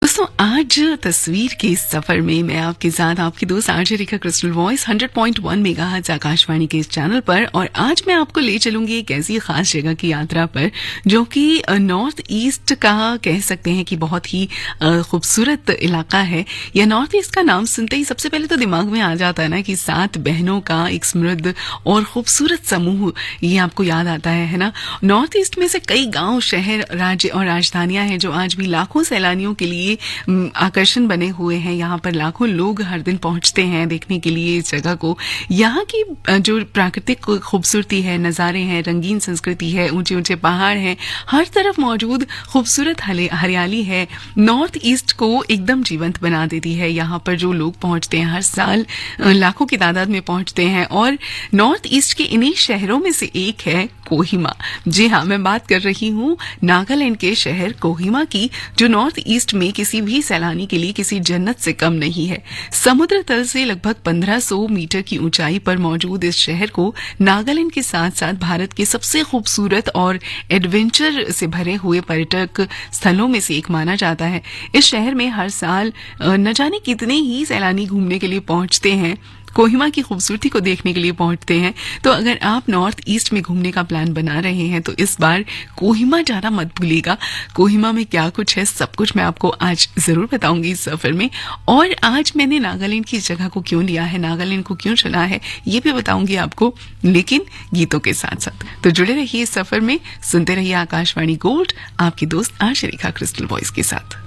दोस्तों आज तस्वीर के इस सफर में मैं आपके साथ आपकी दोस्त आरजे रेखा क्रिस्टल वॉइस 100.1 मेगाहर्ट्ज आकाशवाणी के इस चैनल पर। और आज मैं आपको ले चलूंगी एक ऐसी खास जगह की यात्रा पर जो कि नॉर्थ ईस्ट का कह सकते हैं कि बहुत ही खूबसूरत इलाका है। या नॉर्थ ईस्ट का नाम सुनते ही सबसे पहले तो दिमाग में आ जाता है ना कि 7 बहनों का एक समृद्ध और खूबसूरत समूह, ये आपको याद आता है ना। नॉर्थ ईस्ट में से कई गांव, शहर, राज्य और राजधानियां हैं जो आज भी लाखों सैलानियों के लिए आकर्षण बने हुए हैं। यहाँ पर लाखों लोग हर दिन पहुंचते हैं देखने के लिए इस जगह को। यहाँ की जो प्राकृतिक खूबसूरती है, नज़ारे हैं, रंगीन संस्कृति है, ऊंचे ऊंचे पहाड़ हैं, हर तरफ मौजूद खूबसूरत हरियाली है, नॉर्थ ईस्ट को एकदम जीवंत बना देती है। यहाँ पर जो लोग पहुंचते हैं हर साल लाखों की तादाद में पहुंचते हैं। और नॉर्थ ईस्ट के इन्हीं शहरों में से एक है कोहिमा। जी हाँ, मैं बात कर रही हूँ नागालैंड के शहर कोहिमा की, जो नॉर्थ ईस्ट में किसी भी सैलानी के लिए किसी जन्नत से कम नहीं है। समुद्र तल से लगभग 1500 मीटर की ऊंचाई पर मौजूद इस शहर को नागालैंड के साथ साथ भारत के सबसे खूबसूरत और एडवेंचर से भरे हुए पर्यटक स्थलों में से एक माना जाता है। इस शहर में हर साल न जाने कितने ही सैलानी घूमने के लिए पहुंचते हैं, कोहिमा की खूबसूरती को देखने के लिए पहुंचते हैं। तो अगर आप नॉर्थ ईस्ट में घूमने का प्लान बना रहे हैं तो इस बार कोहिमा जाना मत भूलिएगा। कोहिमा में क्या कुछ है, सब कुछ मैं आपको आज जरूर बताऊंगी इस सफर में। और आज मैंने नागालैंड की जगह को क्यों लिया है, नागालैंड को क्यों चुना है, ये भी बताऊंगी आपको, लेकिन गीतों के साथ साथ। तो जुड़े रहिए इस सफर में, सुनते रहिए आकाशवाणी गोल्ड, आपकी दोस्त आरजे रेखा क्रिस्टल वॉइस के साथ।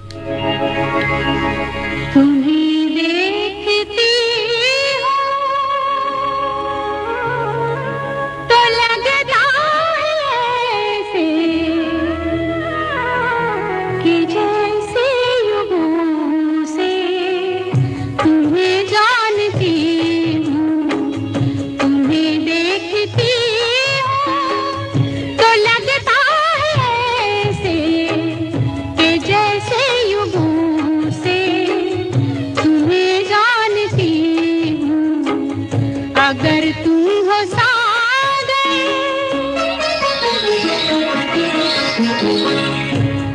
अगर तुम हो सागर,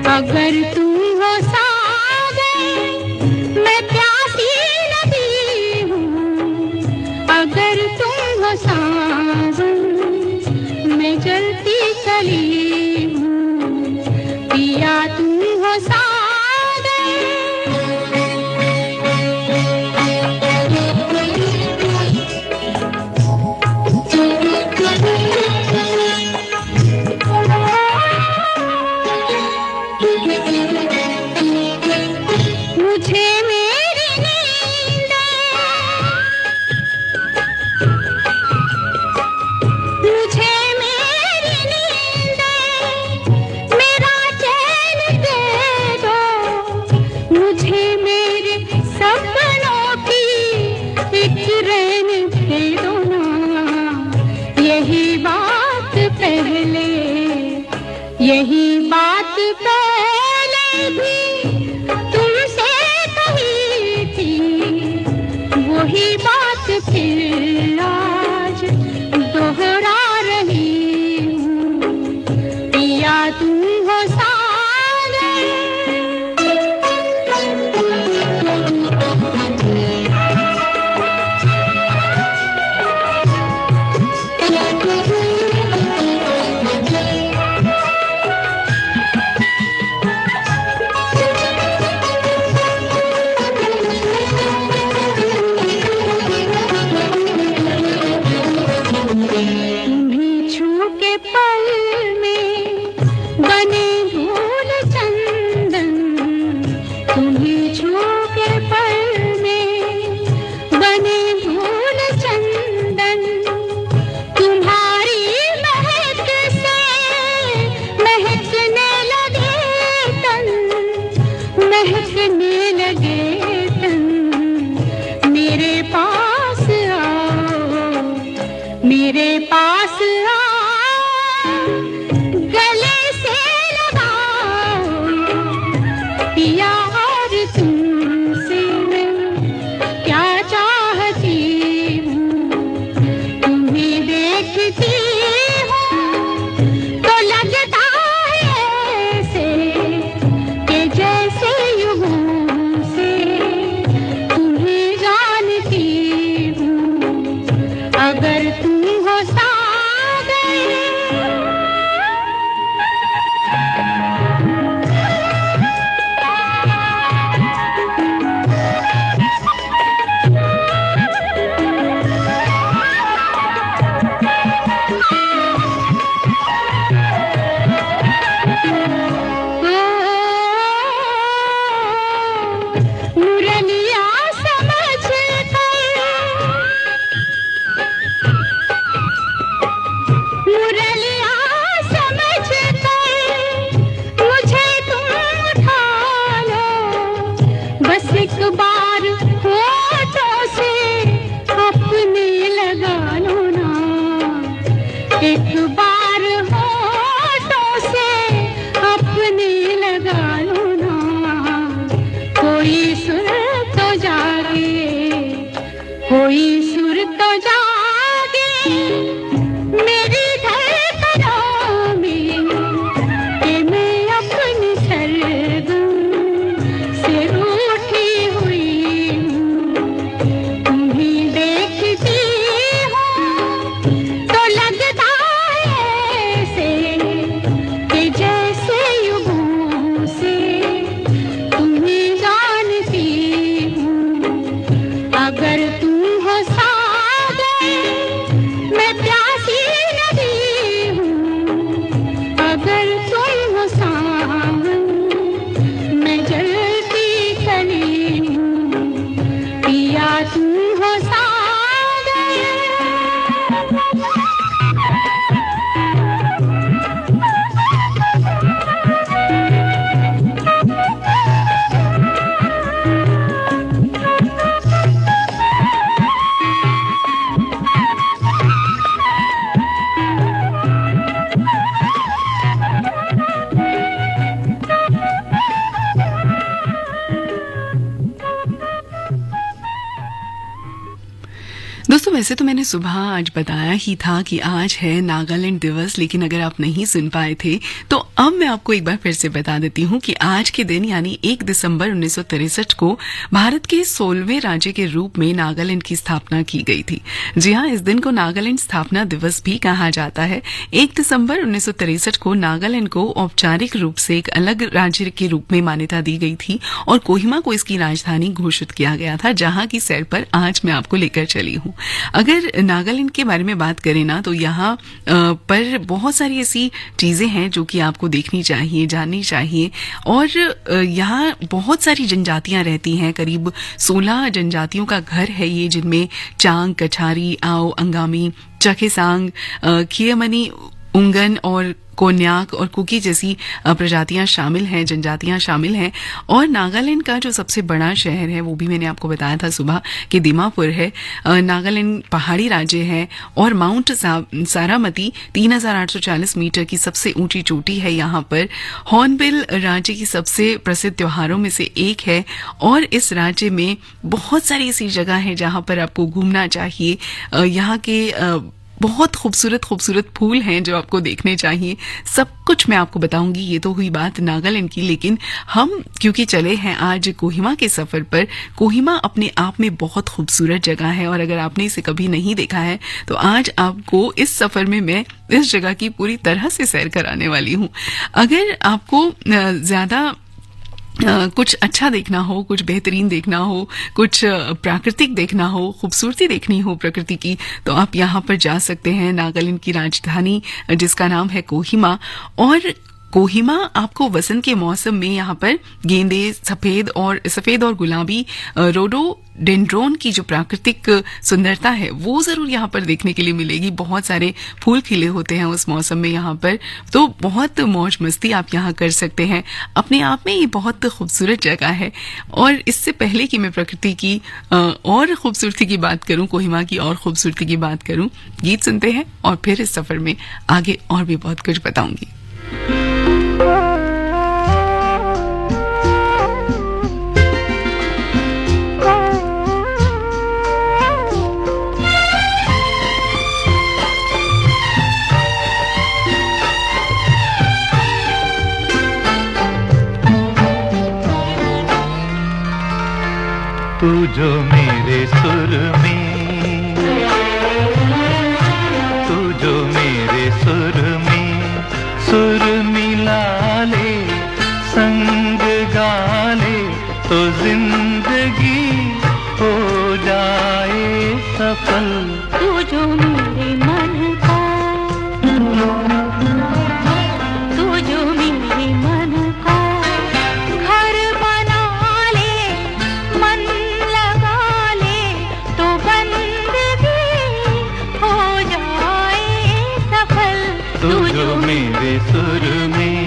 अगर तुम हो सागर, मैं प्यासी नदी हूँ। अगर तुम हो सावन, मैं जलती कली हूँ। पिया तुम हो सागर, यही बात पहले भी तुमसे कही थी, वही बात फिर आज दोहरा रही हूँ। पिया तुम हो सागर, मेरे पास आओ, गले से लगाओ पिया, और तुमसे मैं क्या चाहती हूँ। तुम्हें देखती हूँ तो लगता है ऐसे कि जैसे यूं बस एक बार होठों से अपने लगा लो ना, एक बार होठों से अपने लगा लो ना, कोई सुर तो जागे, कोई सुर तो जागे मेरी धड़कनों में, कि मैं अपनी सरगम से रूठी हुई हूँ। तुम्हें देखती हूँ तो लगता है ऐसे कि जैसे युगों से तुम्हें जानती हूँ। अगर तुम हो सागर, मैं प्यासी नदी हूँ, अगर तुम हो सावन, मैं जलती कली हूँ, पिया तुम हो सागर। दोस्तों वैसे तो मैंने सुबह आज बताया ही था कि आज है नागालैंड दिवस, लेकिन अगर आप नहीं सुन पाए थे तो अब मैं आपको एक बार फिर से बता देती हूँ कि आज के दिन यानी 1 दिसंबर 1963 को भारत के 16वें राज्य के रूप में नागालैंड की स्थापना की गई थी। जी हाँ, इस दिन को नागालैंड स्थापना दिवस भी कहा जाता है। 1 दिसंबर 1963 को नागालैंड को औपचारिक रूप से एक अलग राज्य के रूप में मान्यता दी गई थी और कोहिमा को इसकी राजधानी घोषित किया गया था, जहां की सैर पर आज मैं आपको लेकर चली हूँ। अगर नागालैंड के बारे में बात करें ना तो यहाँ पर बहुत सारी ऐसी चीजें हैं जो कि आपको देखनी चाहिए, जाननी चाहिए। और यहाँ बहुत सारी जनजातियां रहती हैं, करीब 16 जनजातियों का घर है ये, जिनमें चांग, कछारी, आओ, अंगामी, चखेसांग, खियमनी, उंगन और कोन्याक और कुकी जैसी प्रजातियां शामिल हैं, जनजातियां शामिल हैं। और नागालैंड का जो सबसे बड़ा शहर है वो भी मैंने आपको बताया था सुबह कि दीमापुर है। नागालैंड पहाड़ी राज्य है और माउंट सारामती 3840 मीटर की सबसे ऊंची चोटी है यहाँ पर। हॉर्नबिल राज्य की सबसे प्रसिद्ध त्योहारों में से एक है और इस राज्य में बहुत सारी ऐसी जगह है जहाँ पर आपको घूमना चाहिए। यहाँ के बहुत खूबसूरत खूबसूरत फूल हैं जो आपको देखने चाहिए। सब कुछ मैं आपको बताऊंगी। ये तो हुई बात नागालैंड की, लेकिन हम क्योंकि चले हैं आज कोहिमा के सफर पर। कोहिमा अपने आप में बहुत खूबसूरत जगह है और अगर आपने इसे कभी नहीं देखा है तो आज आपको इस सफर में मैं इस जगह की पूरी तरह से सैर कराने वाली हूँ। अगर आपको ज्यादा कुछ अच्छा देखना हो, कुछ बेहतरीन देखना हो, कुछ प्राकृतिक देखना हो, खूबसूरती देखनी हो प्रकृति की, तो आप यहाँ पर जा सकते हैं। नागालैंड की राजधानी जिसका नाम है कोहिमा। और कोहिमा आपको वसंत के मौसम में यहाँ पर गेंदे, सफेद और गुलाबी रोडोडेंड्रोन की जो प्राकृतिक सुंदरता है वो जरूर यहाँ पर देखने के लिए मिलेगी। बहुत सारे फूल खिले होते हैं उस मौसम में यहाँ पर, तो बहुत मौज मस्ती आप यहाँ कर सकते हैं। अपने आप में ये बहुत खूबसूरत जगह है। और इससे पहले कि मैं प्रकृति की और खूबसूरती की बात करूं, कोहिमा की और खूबसूरती की बात करूं, गीत सुनते हैं और फिर इस सफर में आगे और भी बहुत कुछ बताऊंगी। तू जो मेरे सुर में, तू जो मेरे सुर में सुर मिला ले, संग गा ले तो जिंदगी हो जाए सफल। तू जो मेरे मन का, तू जो मेरे मन का घर बना ले, मन लगा ले तो बंदगी हो जाए सफल। तू जो मेरे सुर में।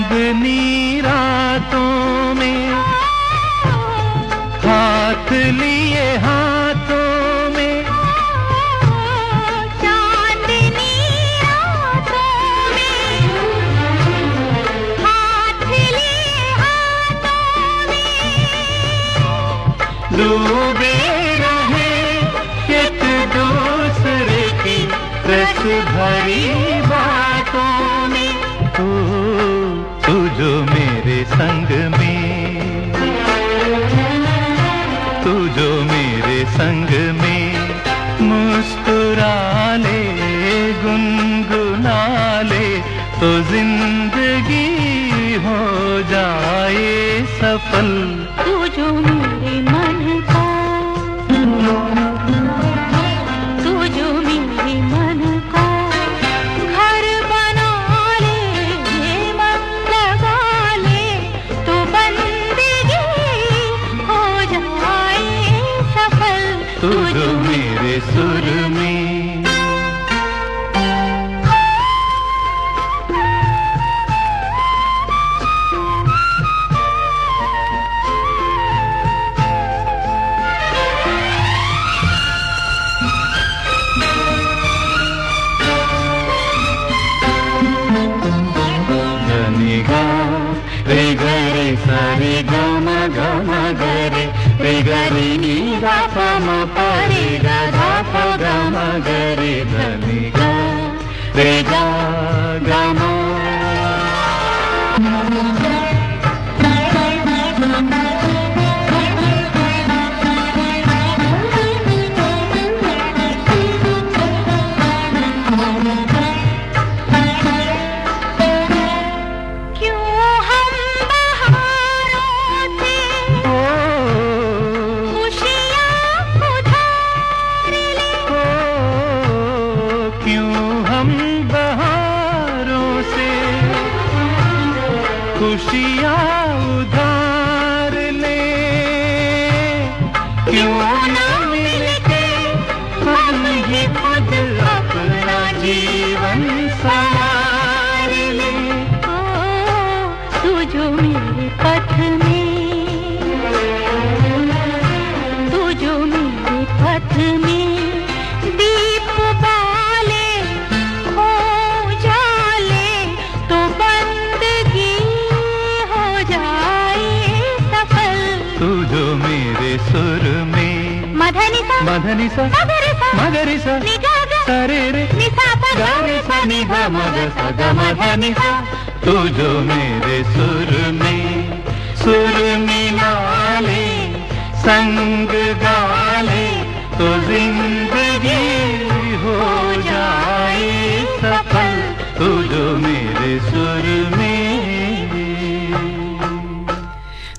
चांदनी रातों में हाथ लिए हाथों में, चांदनी रातों में हाथ लिए हाथों में, डूबे रहे एक दूसरे की रस भरी बातों में। तू जो मेरे संग में, तू जो मेरे संग में मुस्कुरा ले, गुनगुना ले, तो जिंदगी हो जाए सफल। तू जो मेरे मन का, तू जो मेरे मन का घर बना ले, मन लगा ले, तो बंदगी हो जाए सफल। तू जो मेरे सुर में, रे ग रे सा रे ग म ग म ग रे, रे ग रे नी धा प म प रे ग धा प ग म ग रे, ध नि ग रे ग ग म। खुशियाँ उधार ले, क्यों ना मिलके हम ही खुद अपना जीवन संवार ले। तू जो मेरे पथ में, तू जो मेरे पथ में दीप बाले खो जाले, तो बंदगी हो जाए सफल। तू जो मेरे सुर में, मधनिसा मधनिसा मगरिसा सरे रे गा रे सा नि धा म ग सा ग म ध नि सा। तू जो मेरे सुर में सुर मिला ले, संग गा ले, तो जिंदगी हो जाए सफल। तू जो मेरे सुर में।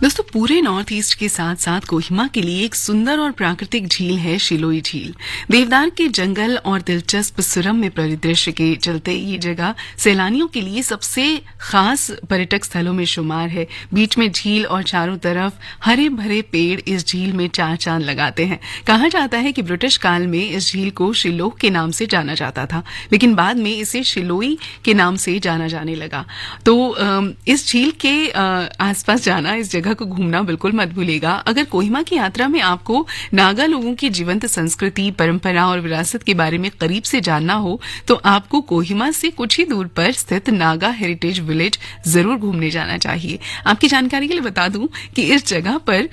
दोस्तों, पूरे नॉर्थ ईस्ट के साथ साथ कोहिमा के लिए एक सुंदर और प्राकृतिक झील है शिलोई झील। देवदार के जंगल और दिलचस्प सुरम्य परिदृश्य के चलते ये जगह सैलानियों के लिए सबसे खास पर्यटक स्थलों में शुमार है। बीच में झील और चारों तरफ हरे भरे पेड़ इस झील में चार चांद लगाते हैं। कहा जाता है कि ब्रिटिश काल में इस झील को शिलोह के नाम से जाना जाता था, लेकिन बाद में इसे शिलोई के नाम से जाना जाने लगा। तो इस झील के आसपास जाना, इस जगह को घूमना बिल्कुल मत भूलिएगा। अगर कोहिमा की यात्रा में आपको नागा लोगों की जीवंत संस्कृति, परंपरा और विरासत के बारे में करीब से जानना हो तो आपको कोहिमा से कुछ ही दूर पर स्थित नागा हेरिटेज विलेज जरूर घूमने जाना चाहिए। आपकी जानकारी के लिए बता दूं कि इस जगह पर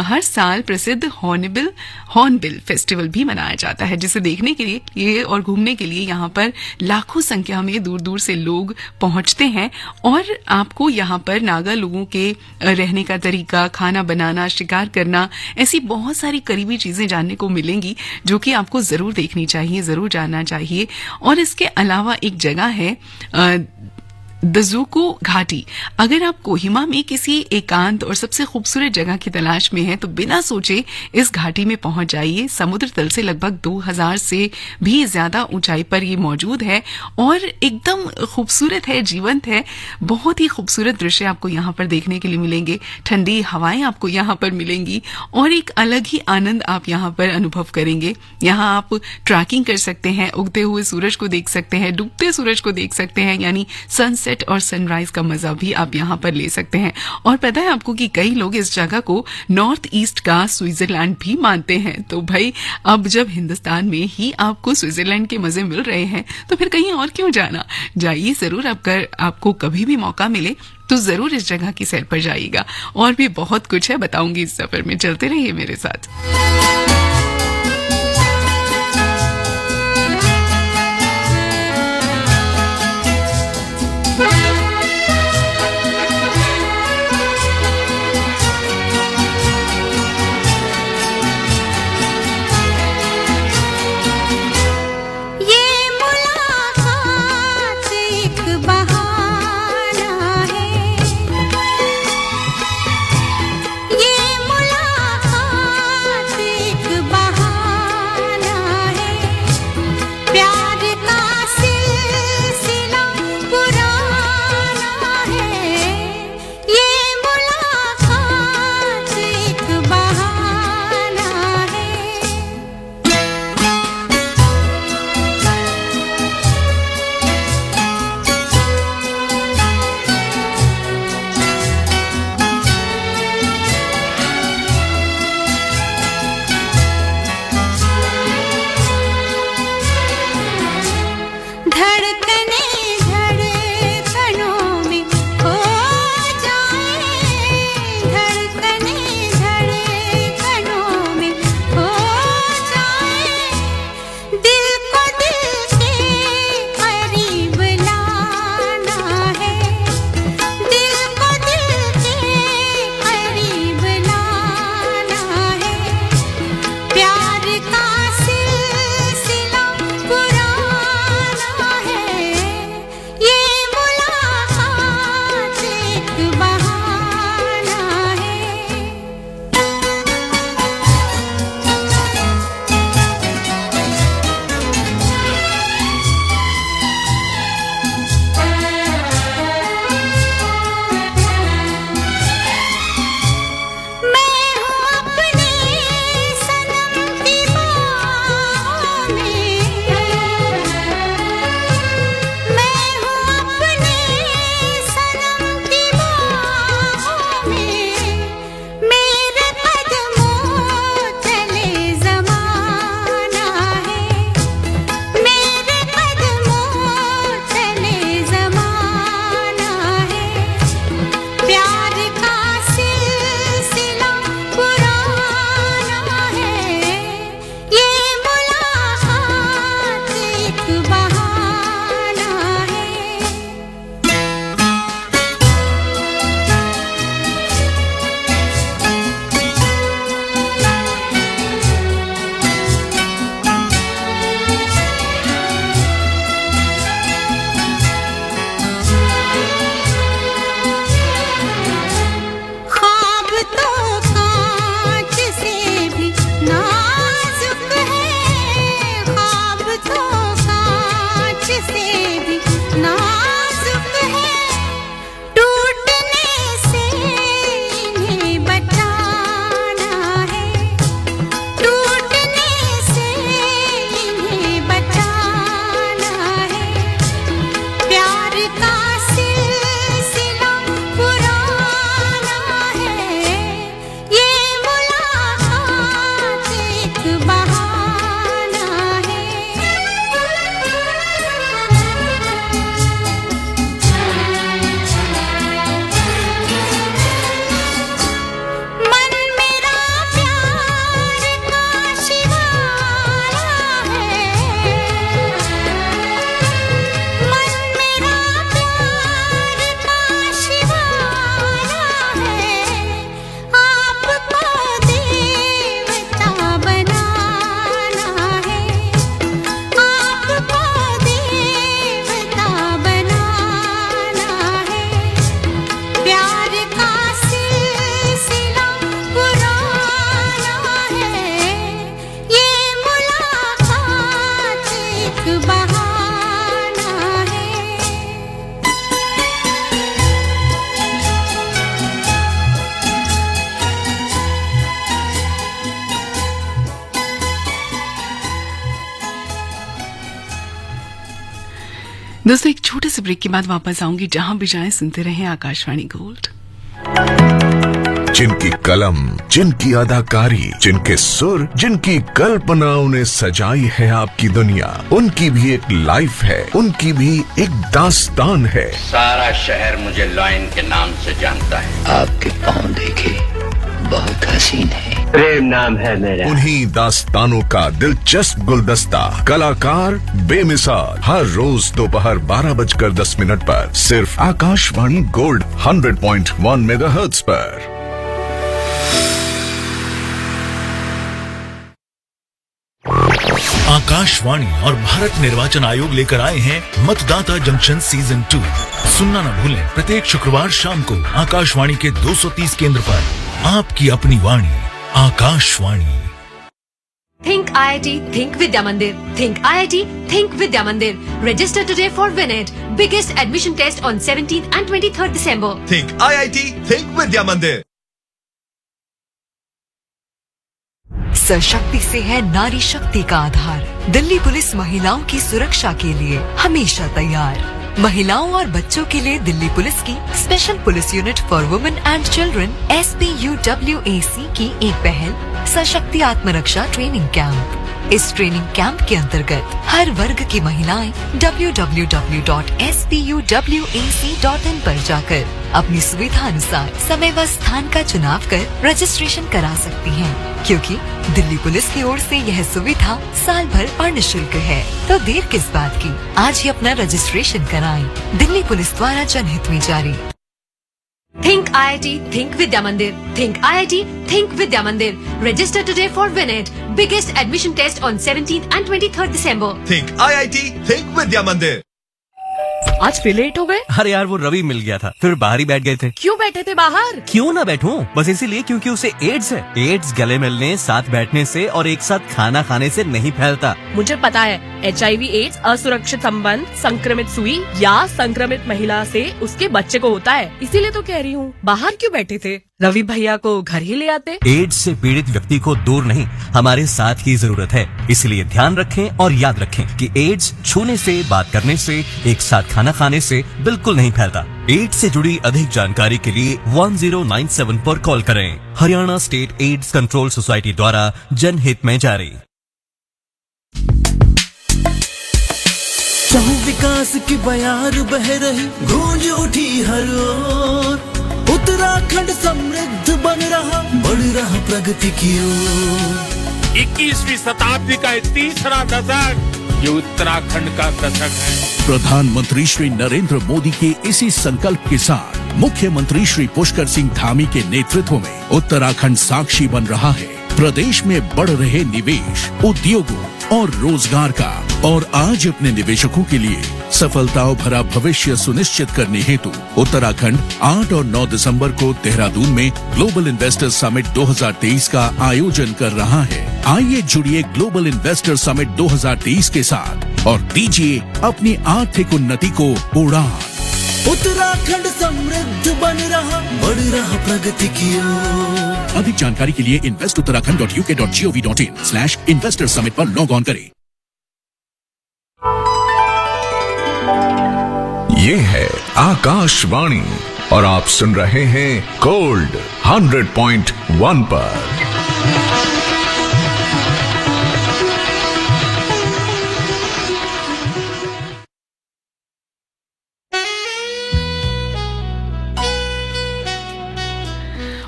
हर साल प्रसिद्ध हॉर्नबिल फेस्टिवल भी मनाया जाता है, जिसे देखने के लिए और घूमने के लिए यहाँ पर लाखों संख्या में दूर दूर से लोग पहुंचते हैं। और आपको यहाँ पर नागा लोगों के रहने का तरीका, खाना बनाना, शिकार करना, ऐसी बहुत सारी करीबी चीजें जानने को मिलेंगी जो कि आपको जरूर देखनी चाहिए, जरूर जानना चाहिए। और इसके अलावा एक जगह है दजोको घाटी। अगर आप कोहिमा में किसी एकांत और सबसे खूबसूरत जगह की तलाश में हैं तो बिना सोचे इस घाटी में पहुंच जाइए। समुद्र तल से लगभग 2000 से भी ज्यादा ऊंचाई पर ये मौजूद है और एकदम खूबसूरत है, जीवंत है। बहुत ही खूबसूरत दृश्य आपको यहाँ पर देखने के लिए मिलेंगे, ठंडी हवाएं आपको यहाँ पर मिलेंगी और एक अलग ही आनंद आप यहाँ पर अनुभव करेंगे। यहाँ आप ट्रैकिंग कर सकते हैं, उगते हुए सूरज को देख सकते हैं, डूबते सूरज को देख सकते हैं, यानी सनसेट सनसेट और सनराइज का मजा भी आप यहाँ पर ले सकते हैं। और पता है आपको कि कई लोग इस जगह को नॉर्थ ईस्ट का स्विट्जरलैंड भी मानते हैं। तो भाई अब जब हिंदुस्तान में ही आपको स्विट्जरलैंड के मजे मिल रहे हैं तो फिर कहीं और क्यों जाना। जाइए जरूर, अगर आपको कभी भी मौका मिले तो जरूर इस जगह की सैर पर जाइएगा। और भी बहुत कुछ है बताऊंगी इस सफर में, चलते रहिए मेरे साथ। दोस्तों एक छोटे से ब्रेक के बाद वापस आऊंगी, जहां भी जाएं सुनते रहें आकाशवाणी गोल्ड। जिनकी कलम, जिनकी अदाकारी, जिनके सुर, जिनकी कल्पनाओं ने सजाई है आपकी दुनिया, उनकी भी एक लाइफ है, उनकी भी एक दास्तान है। सारा शहर मुझे लॉयन के नाम से जानता है। आपके पाँव देखे बहुत हसीन है। प्रेम नाम है मेरा। उन्हीं दास्तानों का दिलचस्प गुलदस्ता, कलाकार बेमिसाल, हर रोज दोपहर 12:10 पर सिर्फ आकाशवाणी गोल्ड 100.1 मेगाहर्ट्ज पर। आकाशवाणी और भारत निर्वाचन आयोग लेकर आए हैं मतदाता जंक्शन सीजन 2। सुनना न भूलें प्रत्येक शुक्रवार शाम को आकाशवाणी के 230 केंद्र पर आपकी अपनी वाणी Akashvani. Think IIT, Think Vidya Mandir. Think IIT, Think Vidya Mandir. Register today for WinIt. Biggest admission test on 17th and 23rd December. Think IIT, Think Vidya Mandir. सशक्ति से है नारी शक्ति का आधार। दिल्ली पुलिस महिलाओं की सुरक्षा के लिए हमेशा तैयार। महिलाओं और बच्चों के लिए दिल्ली पुलिस की special police unit for women and children SPUWAC की एक पहल सशक्ति आत्मरक्षा ट्रेनिंग कैंप। इस ट्रेनिंग कैंप के अंतर्गत हर वर्ग की महिलाएं www.SPUWAC.in पर जाकर अपनी सुविधा अनुसार समय व स्थान का चुनाव कर रजिस्ट्रेशन करा सकती हैं, क्योंकि दिल्ली पुलिस की ओर से यह सुविधा साल भर और निःशुल्क है। तो देर किस बात की, आज ही अपना रजिस्ट्रेशन कराएं। दिल्ली पुलिस द्वारा जनहित में जारी। Think IIT, Think Vidya Mandir. Think IIT, Think Vidya Mandir. Register today for WinIt. Biggest admission test on 17th and 23rd December. Think IIT, Think Vidya Mandir. आज फिर लेट हो गए? अरे यार वो रवि मिल गया था, फिर बाहर ही बैठ गए थे। क्यों बैठे थे बाहर? क्यों ना बैठूं, बस इसीलिए क्योंकि उसे एड्स है। एड्स गले मिलने, साथ बैठने से और एक साथ खाना खाने से नहीं फैलता। मुझे पता है, HIV एड्स असुरक्षित संबंध, संक्रमित सुई या संक्रमित महिला से उसके बच्चे को होता है। इसीलिए तो कह रही हूँ, बाहर क्यों बैठे थे? रवि भैया को घर ही ले आते। एड्स से पीड़ित व्यक्ति को दूर नहीं, हमारे साथ की जरूरत है। इसलिए ध्यान रखें और याद रखें कि एड्स छूने से, बात करने से, एक साथ खाना खाने से बिल्कुल नहीं फैलता। एड्स से जुड़ी अधिक जानकारी के लिए 1097 पर कॉल करें। Haryana state AIDS control society द्वारा जनहित में जारी। विकास की बयार बह रही, गूंज उठी हर ओर। उत्तराखंड समृद्ध बन रहा, बढ़ रहा प्रगति की ओर। 21वीं शताब्दी का तीसरा दशक ये उत्तराखंड का दशक है। प्रधानमंत्री श्री नरेंद्र मोदी के इसी संकल्प के साथ मुख्यमंत्री श्री पुष्कर सिंह धामी के नेतृत्व में उत्तराखंड साक्षी बन रहा है प्रदेश में बढ़ रहे निवेश, उद्योगों और रोजगार का। और आज अपने निवेशकों के लिए सफलताओं भरा भविष्य सुनिश्चित करने हेतु उत्तराखंड 8 और 9 दिसंबर को देहरादून में ग्लोबल इन्वेस्टर समिट 2023 का आयोजन कर रहा है। आइए जुड़िए ग्लोबल इन्वेस्टर समिट 2023 के साथ और दीजिए अपनी आर्थिक उन्नति को उड़ान। उत्तराखंड समृद्ध बन रहा, बढ़ रहा प्रगति की ओर। अधिक जानकारी के लिए invest.uttarakhand.uk.gov.in/investor summit पर लॉग ऑन करें। ये है आकाशवाणी और आप सुन रहे हैं गोल्ड 100.1 पर।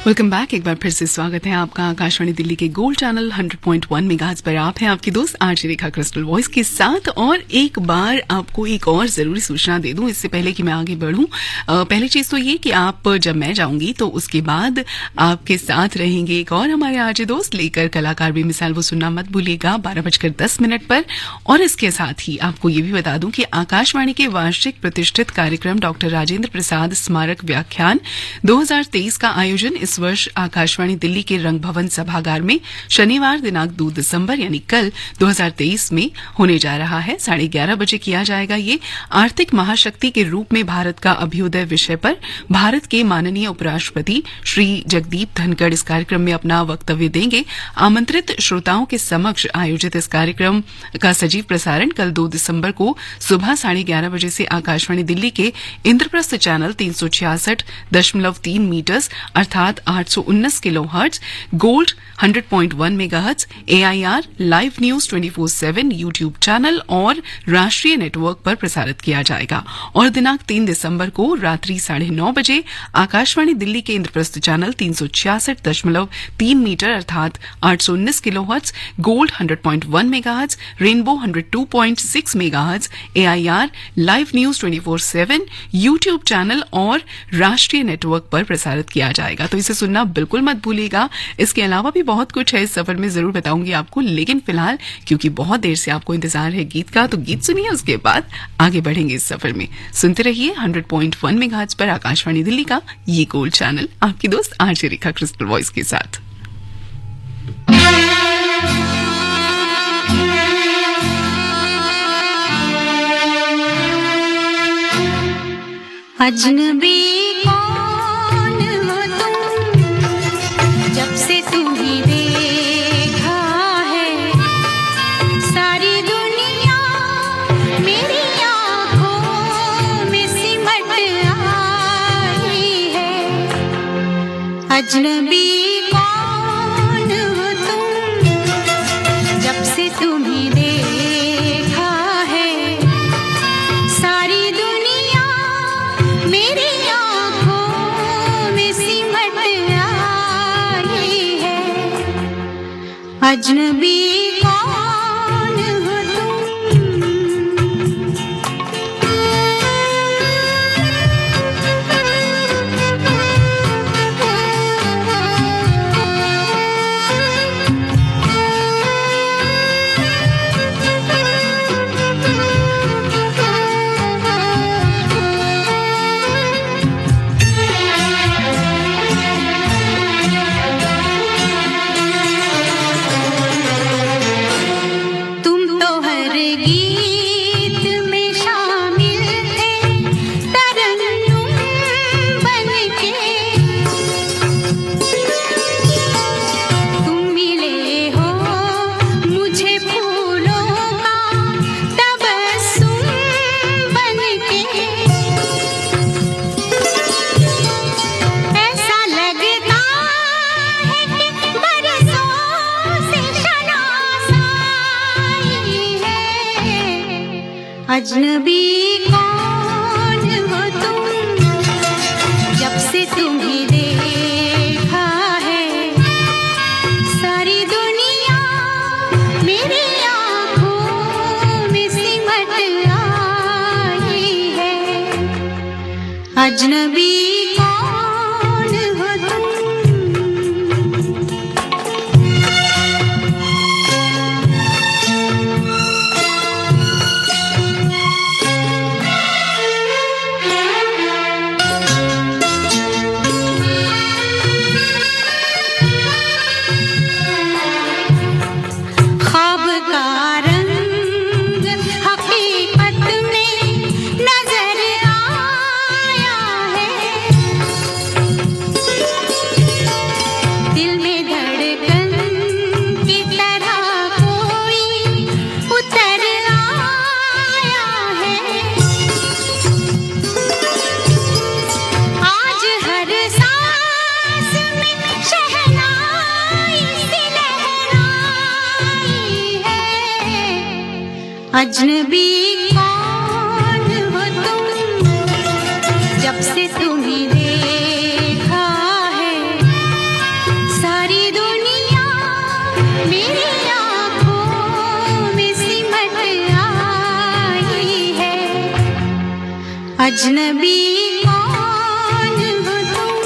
Welcome back. एक बार फिर से स्वागत है आपका आकाशवाणी दिल्ली के गोल्ड चैनल 100.1 मेगाहर्ट्ज पर। आप हैं आपकी दोस्त आरजे रेखा क्रिस्टल वॉइस के साथ। और एक बार आपको एक और जरूरी सूचना दे दूं इससे पहले कि मैं आगे बढ़ूं। पहली चीज तो ये कि आप जब मैं जाऊंगी तो उसके बाद आपके साथ रहेंगे एक और हमारे आरजे दोस्त लेकर कलाकार भी मिसाल, वो सुनना मत भूलिएगा 12:10 पर। और इसके साथ ही आपको ये भी बता दूं कि आकाशवाणी के वार्षिक प्रतिष्ठित कार्यक्रम डॉक्टर राजेंद्र प्रसाद स्मारक व्याख्यान 2023 का आयोजन इस वर्ष आकाशवाणी दिल्ली के रंग भवन सभागार में शनिवार दिनांक 2 दिसंबर यानी कल 2023 में होने जा रहा है। 11:30 बजे किया जाएगा। ये आर्थिक महाशक्ति के रूप में भारत का अभ्युदय विषय पर भारत के माननीय उपराष्ट्रपति श्री जगदीप धनखड़ इस कार्यक्रम में अपना वक्तव्य देंगे। आमंत्रित श्रोताओं के समक्ष आयोजित इस कार्यक्रम का सजीव प्रसारण कल 2 दिसंबर को सुबह 11:30 बजे से आकाशवाणी दिल्ली के इंद्रप्रस्थ चैनल 366.3 मीटर्स अर्थात 819 kilohertz, gold 100.1 megahertz, AIR live news 24/7 YouTube channel और राष्ट्रीय नेटवर्क पर प्रसारित किया जाएगा। और दिनांक 3 दिसंबर को रात्रि 9:30 बजे आकाशवाणी दिल्ली के इंद्रप्रस्थ चैनल 366.3 मीटर अर्थात 819 kilohertz, gold 100.1 megahertz, rainbow 102.6 megahertz, AIR live news 24/7 YouTube channel और राष्ट्रीय नेटवर्क पर प्रसारित किया जाएगा। तो इसे सुनना बिल्कुल मत भूलिएगा। इसके अलावा भी बहुत कुछ है इस सफर में, जरूर बताऊंगी आपको, लेकिन फिलहाल क्योंकि बहुत देर से आपको इंतजार है गीत का, तो गीत सुनिए, उसके बाद आगे बढ़ेंगे इस सफर में। सुनते रहिए 100.1 मेगाहर्ट्ज पर आकाशवाणी दिल्ली का ये गोल्ड चैनल, आपकी दोस्त आरजे रेखा क्रिस्टल वॉइस के साथ। अजनबी कौन हो तुम, जब से तुम्हें देखा है सारी दुनिया मेरी आंखों में सिमट आई है। अजनबी कौन हो तुम, जब से तुम्हें देखा है सारी दुनिया मेरी आंखों में सिमट आई है। अजनबी कौन हो अजनबी कौन हो तुम, जब से तुम्हें देखा है सारी दुनिया मेरी आंखों में सिमट आई है। अजनबी कौन हो तुम। अजनबी कौन हो तुम, जब से तुम्हें देखा है सारी दुनिया मेरी आंखों में सिमट आई है। अजनबी कौन हो तुम।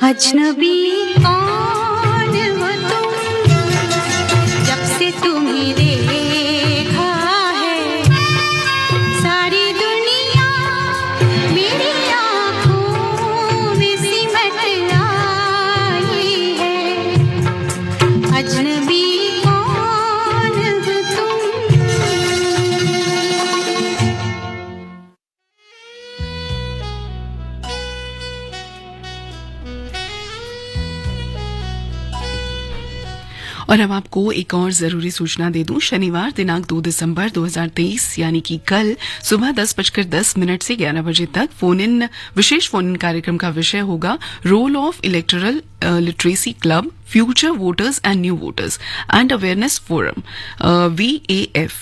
अजनबी कौन हो तुम, जब से तुम्हें देखा है सारी दुनिया मेरी आँखों में सिमट आई है। अजनबी कौन हो तुम। और अब आपको एक और जरूरी सूचना दे दूं। शनिवार दिनांक 2 दिसंबर 2023 यानी कि कल सुबह 10:10 से 11 बजे तक विशेष फोन इन कार्यक्रम का विषय होगा role of electoral literacy club, future voters and new voters and awareness forum VAF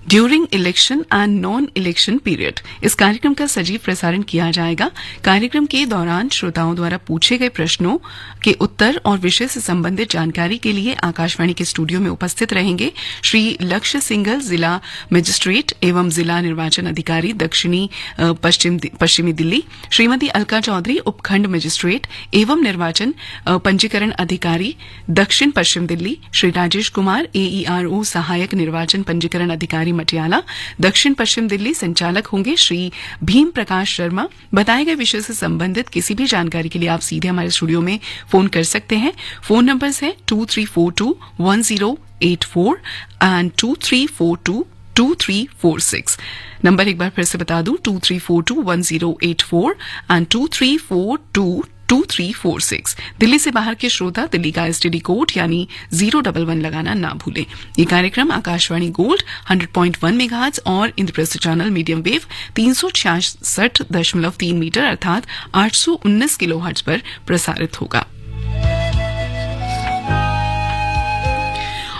during election and non election period. इस कार्यक्रम का सजीव प्रसारण किया जाएगा। कार्यक्रम के दौरान श्रोताओं द्वारा पूछे गए प्रश्नों के उत्तर और विषय से संबंधित जानकारी के लिए आकाशवाणी के स्टूडियो में उपस्थित रहेंगे श्री लक्ष्य सिंघल, जिला मजिस्ट्रेट एवं जिला निर्वाचन अधिकारी दक्षिणी पश्चिमी दिल्ली, श्रीमती अलका चौधरी, उपखंड मजिस्ट्रेट एवं निर्वाचन पंजीकरण अधिकारी दक्षिण पश्चिम दिल्ली, श्री राजेश कुमार, AERO सहायक निर्वाचन पंजीकरण अधिकारी मटियाला, दक्षिण पश्चिम दिल्ली। संचालक होंगे श्री भीम प्रकाश शर्मा। बताए गए विषय से संबंधित किसी भी जानकारी के लिए आप सीधे हमारे स्टूडियो में फोन कर सकते हैं। फोन नंबर्स हैं 23421084 एंड 23422346। नंबर एक बार फिर से बता दूं, 23421084 एंड 23422346। दिल्ली से बाहर के श्रोता दिल्ली का STD कोड यानी 011 लगाना ना भूलें। ये कार्यक्रम आकाशवाणी गोल्ड 100.1 मेगाहर्ट्ज और Indraprastha channel medium wave 366.3 metre अर्थात 819 किलोहर्ट्ज पर प्रसारित होगा।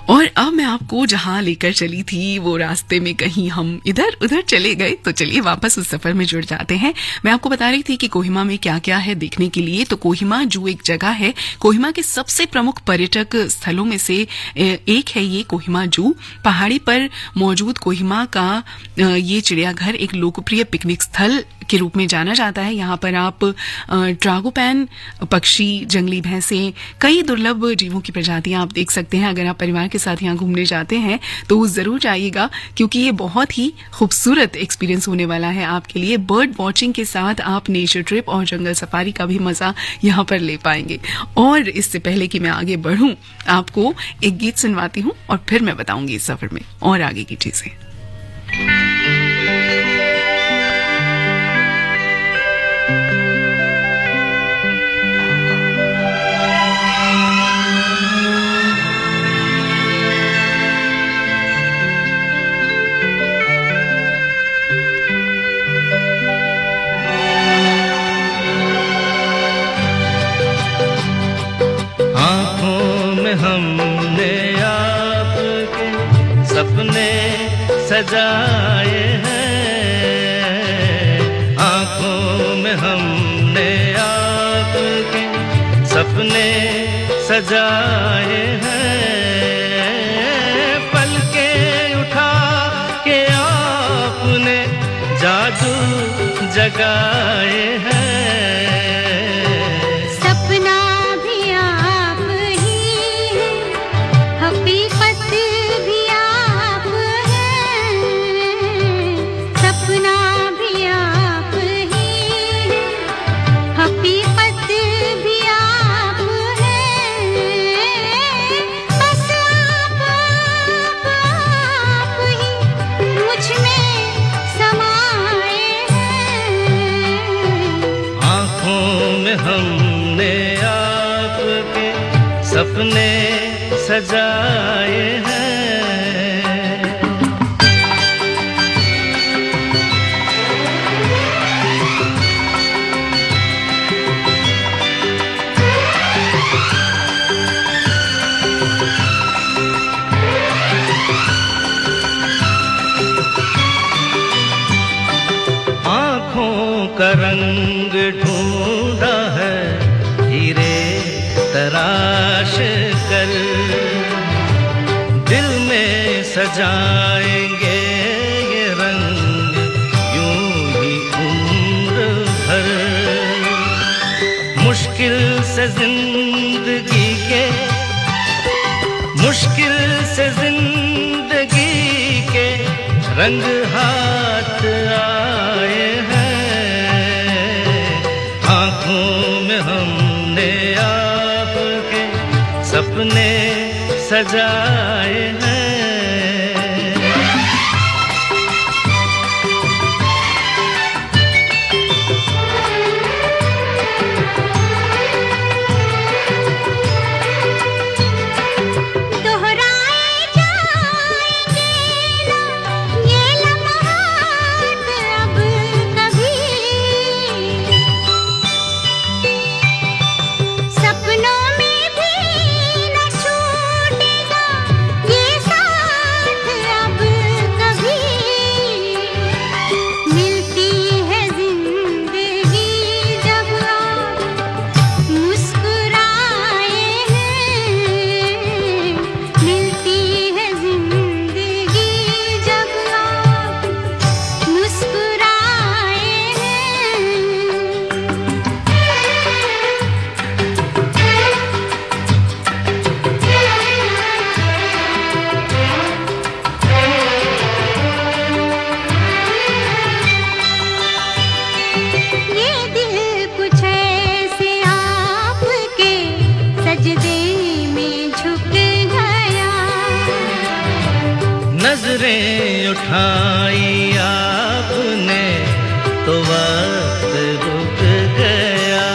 और अब मैं आपको जहां लेकर चली थी वो रास्ते में कहीं हम इधर उधर चले गए, तो चलिए वापस उस सफर में जुड़ जाते हैं। मैं आपको बता रही थी कि कोहिमा में क्या क्या है देखने के लिए। तो कोहिमा जू एक जगह है। कोहिमा के सबसे प्रमुख पर्यटक स्थलों में से एक है ये कोहिमा जू। पहाड़ी पर मौजूद कोहिमा का ये चिड़ियाघर एक लोकप्रिय पिकनिक स्थल के रूप में जाना जाता है। यहाँ पर आप ट्रागोपैन पक्षी, जंगली भैंसें, कई दुर्लभ जीवों की प्रजातियां आप देख सकते हैं। अगर आप परिवार के साथ यहाँ घूमने जाते हैं तो जरूर जाइएगा, क्योंकि ये बहुत ही खूबसूरत एक्सपीरियंस होने वाला है आपके लिए। बर्ड वॉचिंग के साथ आप नेचर ट्रिप और जंगल सफारी का भी मजा यहाँ पर ले पाएंगे। और इससे पहले कि मैं आगे बढ़ूं, आपको एक गीत सुनवाती हूँ और फिर मैं बताऊंगी इस सफर में और आगे की चीजें। हमने आपके सपने सजाए हैं, आँखों में हमने आपके सपने सजाए हैं, पलके उठा के आपने जादू जगाए हैं। हमने आपके सपने सजाए हैं। आँखों का रंग ढूंढा है हीरे तराश कर, दिल में सजाएंगे ये रंग यूं ही उम्र भर। मुश्किल से जिंदगी के, मुश्किल से जिंदगी के रंग हाथ आए हैं। आंखों में हमने आपके सपने सजाए हैं। नजरें उठाई आपने तो वक्त रुक गया।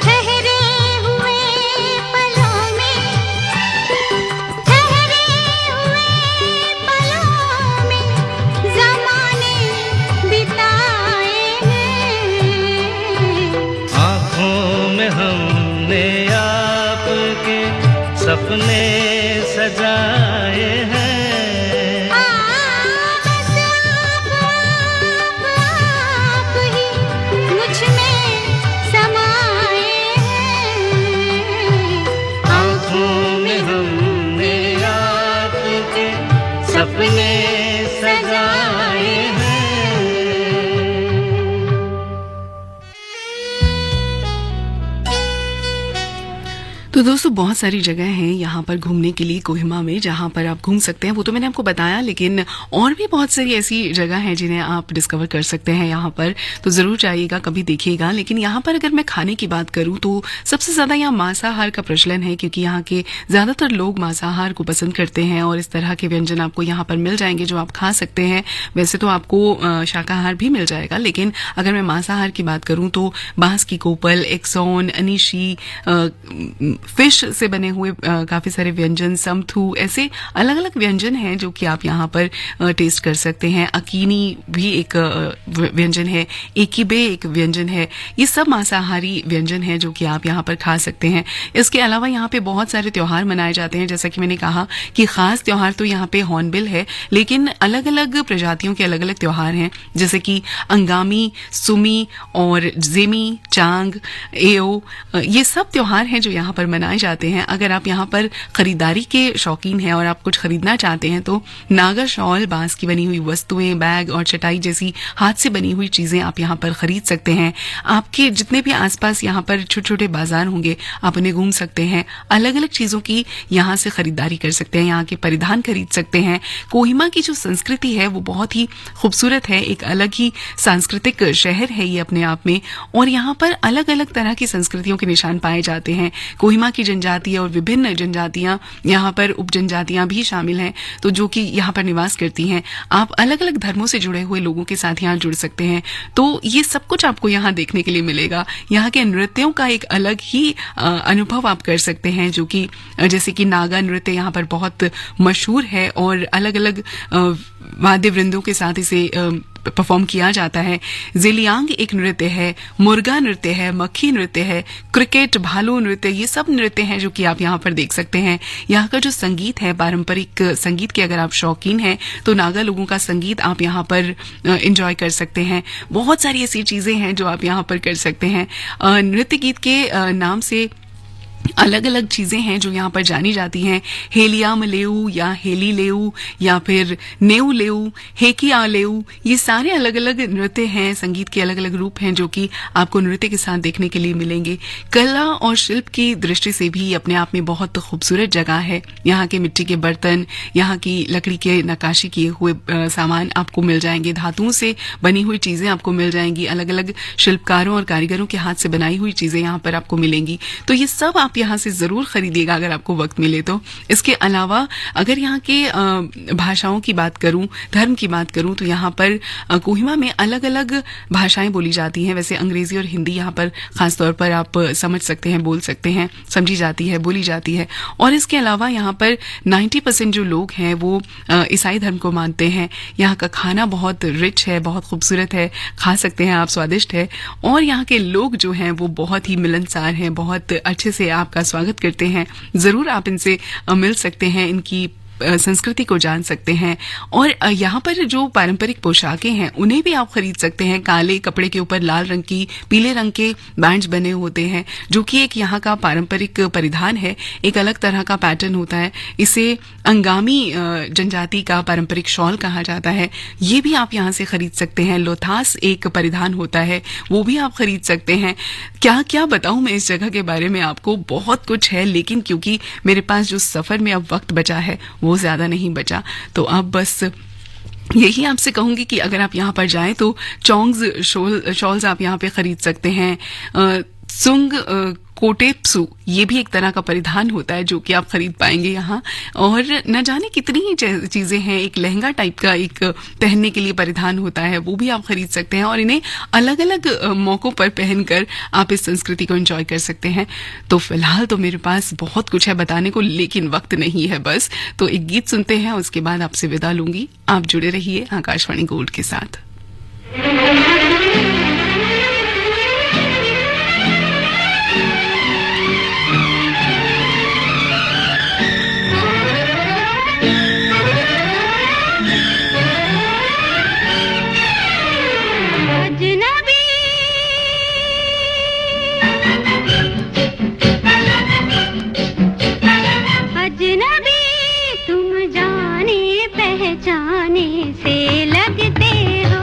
ठहरे हुए पलों में, ठहरे हुए पलों में ज़माने बिताए हैं। आँखों में हमने आपके सपने सजाए हैं। सपने सजाए तो दोस्तों बहुत सारी जगह हैं यहाँ पर घूमने के लिए कोहिमा में जहाँ पर आप घूम सकते हैं। वो तो मैंने आपको बताया, लेकिन और भी बहुत सारी ऐसी जगह हैं जिन्हें आप डिस्कवर कर सकते हैं यहाँ पर। तो जरूर जाइएगा, कभी देखिएगा। लेकिन यहाँ पर अगर मैं खाने की बात करूँ तो सबसे ज्यादा यहाँ मांसाहार का प्रचलन है, क्योंकि यहाँ के ज्यादातर लोग मांसाहार को पसंद करते हैं और इस तरह के व्यंजन आपको यहाँ पर मिल जाएंगे जो आप खा सकते हैं। वैसे तो आपको शाकाहार भी मिल जाएगा, लेकिन अगर मैं मांसाहार की बात करूँ तो बांस की कोपल, एक्सोन, अनीशी, फिश से बने हुए काफी सारे व्यंजन, समथू, ऐसे अलग अलग व्यंजन हैं जो कि आप यहाँ पर टेस्ट कर सकते हैं। अकीनी भी एक व्यंजन है, एकीबे एक व्यंजन है। ये सब मांसाहारी व्यंजन हैं जो कि आप यहाँ पर खा सकते हैं। इसके अलावा यहाँ पे बहुत सारे त्योहार मनाए जाते हैं। जैसा कि मैंने कहा कि खास त्योहार तो यहाँ पे हॉर्नबिल है, लेकिन अलग अलग प्रजातियों के अलग अलग त्योहार हैं, जैसे कि अंगामी, सुमी और जेमी, चांग, एओ, ये सब त्योहार हैं जो यहाँ पर मनाए जाते हैं। अगर आप यहाँ पर खरीदारी के शौकीन हैं और आप कुछ खरीदना चाहते हैं तो नागा शॉल, बांस की बनी हुई वस्तुएं, बैग और चटाई जैसी हाथ से बनी हुई चीजें आप यहाँ पर खरीद सकते हैं। आपके जितने भी आसपास यहाँ पर छोटे छोटे बाजार होंगे आप उन्हें घूम सकते हैं, अलग अलग चीजों की यहाँ से खरीदारी कर सकते हैं, यहाँ के परिधान खरीद सकते हैं। कोहिमा की जो संस्कृति है वो बहुत ही खूबसूरत है, एक अलग ही सांस्कृतिक शहर है ये अपने आप में, और यहाँ पर अलग अलग तरह की संस्कृतियों के निशान पाए जाते हैं। कोहिमा की जनजातीय और विभिन्न जनजातियां, यहाँ पर उप जनजातियां भी शामिल हैं, तो जो कि यहाँ पर निवास करती हैं। आप अलग अलग धर्मों से जुड़े हुए लोगों के साथ यहाँ जुड़ सकते हैं। तो ये सब कुछ आपको यहाँ देखने के लिए मिलेगा। यहाँ के नृत्यों का एक अलग ही अनुभव आप कर सकते हैं, जो कि जैसे कि नागा नृत्य यहाँ पर बहुत मशहूर है और अलग अलग वाद्य वृंदों के साथ इसे परफॉर्म किया जाता है। जेलियांग एक नृत्य है, मुर्गा नृत्य है, मक्खी नृत्य है, क्रिकेट, भालू नृत्य, ये सब नृत्य हैं जो कि आप यहाँ पर देख सकते हैं। यहाँ का जो संगीत है, पारंपरिक संगीत के अगर आप शौकीन हैं तो नागा लोगों का संगीत आप यहाँ पर एंजॉय कर सकते हैं। बहुत सारी ऐसी चीजें हैं जो आप यहाँ पर कर सकते हैं। नृत्य गीत के नाम से अलग अलग चीजें हैं जो यहाँ पर जानी जाती हैं। हेलियाम लेऊ या हेली लेऊ या फिर नेऊ लेऊ, हेकिया लेऊ, ये सारे अलग अलग नृत्य हैं, संगीत के अलग अलग रूप हैं जो कि आपको नृत्य के साथ देखने के लिए मिलेंगे। कला और शिल्प की दृष्टि से भी अपने आप में बहुत खूबसूरत जगह है। यहाँ के मिट्टी के बर्तन, यहाँ की लकड़ी के नक्काशी किए हुए सामान आपको मिल जाएंगे, धातुओं से बनी हुई चीजें आपको मिल जाएंगी, अलग अलग शिल्पकारों और कारीगरों के हाथ से बनाई हुई चीजें यहाँ पर आपको मिलेंगी। तो ये सब आप यहाँ से जरूर खरीदिएगा अगर आपको वक्त मिले तो। इसके अलावा अगर यहाँ के भाषाओं की बात करूं, धर्म की बात करूं, तो यहाँ पर कोहिमा में अलग अलग भाषाएं बोली जाती हैं। वैसे अंग्रेजी और हिंदी यहाँ पर खासतौर पर आप समझ सकते हैं, बोल सकते हैं, समझी जाती है, बोली जाती है। और इसके अलावा यहाँ पर 90% जो लोग हैं वो ईसाई धर्म को मानते हैं। यहाँ का खाना बहुत रिच है, बहुत खूबसूरत है, खा सकते हैं आप, स्वादिष्ट है। और यहाँ के लोग जो हैं वो बहुत ही मिलनसार हैं, बहुत अच्छे से आपका स्वागत करते हैं। जरूर आप इनसे मिल सकते हैं, इनकी संस्कृति को जान सकते हैं। और यहाँ पर जो पारंपरिक पोशाकें हैं उन्हें भी आप खरीद सकते हैं। काले कपड़े के ऊपर लाल रंग की, पीले रंग के बैंड्स बने होते हैं जो कि एक यहाँ का पारंपरिक परिधान है, एक अलग तरह का पैटर्न होता है। इसे अंगामी जनजाति का पारंपरिक शॉल कहा जाता है। ये भी आप यहाँ से खरीद सकते हैं। लोथास एक परिधान होता है, वो भी आप खरीद सकते हैं। क्या क्या बताऊं मैं इस जगह के बारे में आपको, बहुत कुछ है, लेकिन क्योंकि मेरे पास जो सफर में अब वक्त बचा है वो ज्यादा नहीं बचा, तो अब बस यही आपसे कहूंगी कि अगर आप यहाँ पर जाएं तो चोंग्स शॉल्स आप यहाँ पे खरीद सकते हैं। सुंग कोटेप्सु ये भी एक तरह का परिधान होता है जो कि आप खरीद पाएंगे यहाँ। और न जाने कितनी ही चीजें हैं। एक लहंगा टाइप का एक पहनने के लिए परिधान होता है, वो भी आप खरीद सकते हैं। और इन्हें अलग अलग मौकों पर पहनकर आप इस संस्कृति को एंजॉय कर सकते हैं। तो फिलहाल तो मेरे पास बहुत कुछ है बताने को, लेकिन वक्त नहीं है बस। तो एक गीत सुनते हैं, उसके बाद आपसे विदा लूंगी। आप जुड़े रहिए आकाशवाणी गोल्ड के साथ। से लगते हो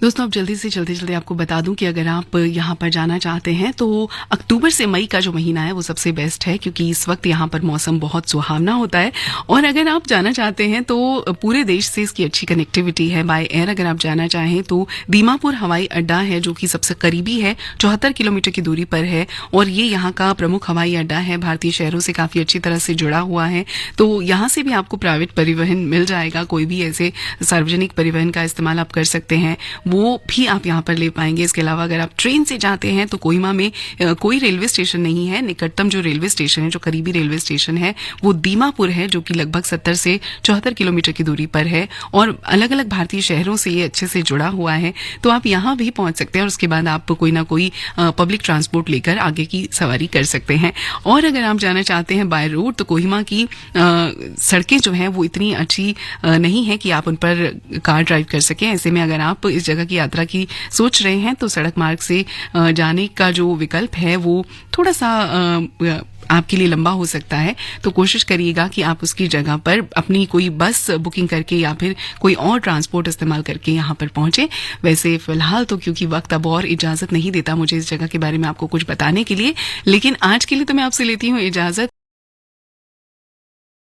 दोस्तों अब जल्दी से चलते आपको बता दूं कि अगर आप यहाँ पर जाना चाहते हैं तो अक्टूबर से मई का जो महीना है वो सबसे बेस्ट है, क्योंकि इस वक्त यहाँ पर मौसम बहुत सुहावना होता है। और अगर आप जाना चाहते हैं तो पूरे देश से इसकी अच्छी कनेक्टिविटी है। बाय एयर अगर आप जाना चाहें तो दीमापुर हवाई अड्डा है जो कि सबसे करीबी है, 74 किलोमीटर की दूरी पर है और ये यहाँ का प्रमुख हवाई अड्डा है। भारतीय शहरों से काफी अच्छी तरह से जुड़ा हुआ है, तो यहाँ से भी आपको प्राइवेट परिवहन मिल जाएगा। कोई भी ऐसे सार्वजनिक परिवहन का इस्तेमाल आप कर सकते हैं, वो भी आप यहाँ पर ले पाएंगे। इसके अलावा अगर आप ट्रेन से जाते हैं तो कोहिमा में कोई रेलवे स्टेशन नहीं है। निकटतम जो रेलवे स्टेशन है, जो करीबी रेलवे स्टेशन है, वो दीमापुर है जो कि लगभग 70 से 74 किलोमीटर की दूरी पर है और अलग अलग भारतीय शहरों से ये अच्छे से जुड़ा हुआ है, तो आप यहाँ भी पहुंच सकते हैं और उसके बाद आप कोई ना कोई पब्लिक ट्रांसपोर्ट लेकर आगे की सवारी कर सकते हैं। और अगर आप जाना चाहते हैं बाय रोड तो कोहिमा की सड़कें जो हैं वो इतनी अच्छी नहीं है कि आप उन पर कार ड्राइव कर सकें। ऐसे में अगर आप इस जगह की यात्रा की सोच रहे हैं तो सड़क मार्ग से जाने का जो विकल्प है वो थोड़ा सा आपके लिए लंबा हो सकता है, तो कोशिश करिएगा कि आप उसकी जगह पर अपनी कोई बस बुकिंग करके या फिर कोई और ट्रांसपोर्ट इस्तेमाल करके यहाँ पर पहुंचे। वैसे फिलहाल तो क्योंकि वक्त अब और इजाजत नहीं देता मुझे इस जगह के बारे में आपको कुछ बताने के लिए, लेकिन आज के लिए तो मैं आपसे लेती हूँ इजाजत।